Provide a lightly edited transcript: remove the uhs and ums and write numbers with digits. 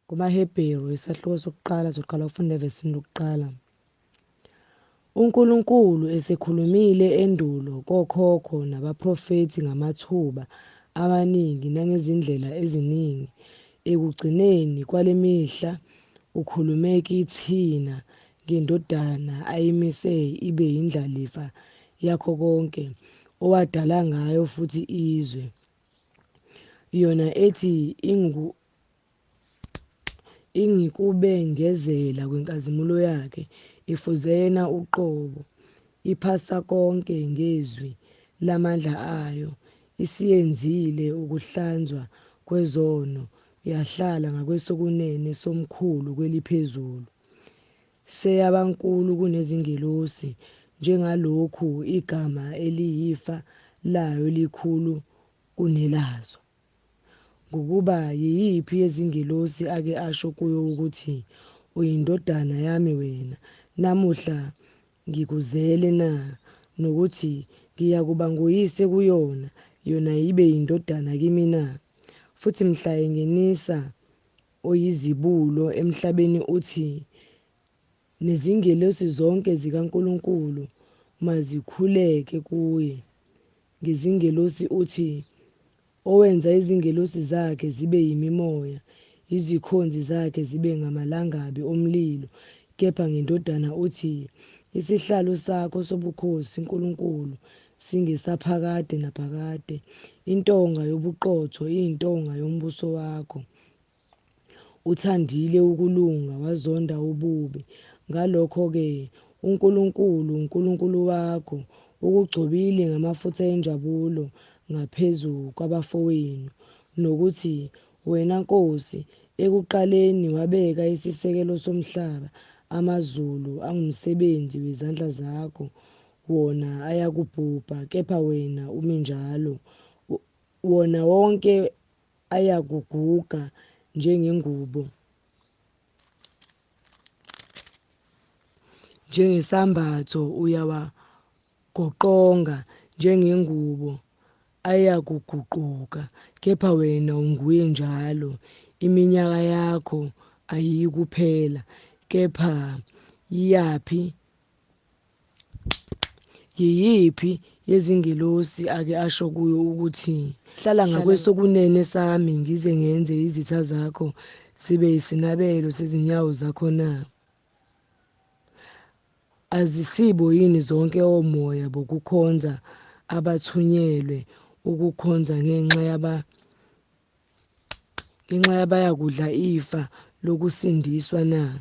KumaHebheru isahluko sokuqala soqala ukufunda evesini lokuqala. uNkulunkulu esekhulumile endulo kokhokho nabaprofethi ngamathuba amaningi nangezindlela eziningi, ekugcineni kwale mihla ukhulume kithina ngendodana ayimise ibe yindlalifa yakho konke owadala ngayo futhi izwe, yona ethi ingikubengezela kwenkazimulo yakhe, ifuze yena uqobo, iphasa konke ngezwi lamandla ayo, isiyenzile ukuhlanzwa kwezono, yahlala ngakwesokunene somkhulu kweliphezulu, seyabankulu kunezingelosi, njengalokhu igama eliyifa layo likhulu kunelazo. Ngokuba yiyiphi yezingelosi ake asho kuyo ukuthi, "Uyindodana yami wena, namuhla ngikuzele na," nokuthi, "Ngiyakuba nguyise kuyona, yona ibe yindodana kimi na?" Futhi mhla engenisa oyizibulo emhlabeni uthi, "Nezingelosi zonke zikaNkulunkulu mazikhuleke kuye." Ngezingelosi uthi, "Owenza izingelosi zakhe zibe yimimoya, izikhonzi zakhe zibe ngamalangabi omlilo." Kepha ngendodana uthi, "Isihlalo sakho sobukhosi, Nkulunkulu, singesaphakade naphakade. Intonga yobuqotho iyintonga yombuso wakho. Uthandile ukulunga, wazonda ububi. Ngalokho-ke uNkulunkulu, uNkulunkulu wakho, ukugcobile ngamafutha enjabulo ngaphezu kwabafowenu, nokuthi wena Nkosi, ekuqaleni wabeka isisekelo somhlaba, amazulu angumsebenzi wezandla zakho, wona ayakubhubha, kepha wena umi njalo. Wona wonke ayakuguga njengengubo, njengesambatho uyawagoqonga njengengubo, ayakuguquka, kepha wena unguye njalo. Iminyaka yakho ayiyikuphela. Kepha yiyiphi yezingelosi ake asho kuyo ukuthi, "Hlala ngakwesokunene sami ngize ngenze izitha zakho zibe yisinabelo sezinyawo zakho na?" Azisibo yini zonke omoya bokukhonza abathunyelwe ukukhonza ngenxa yabayakudla ifa lokusindiswa na?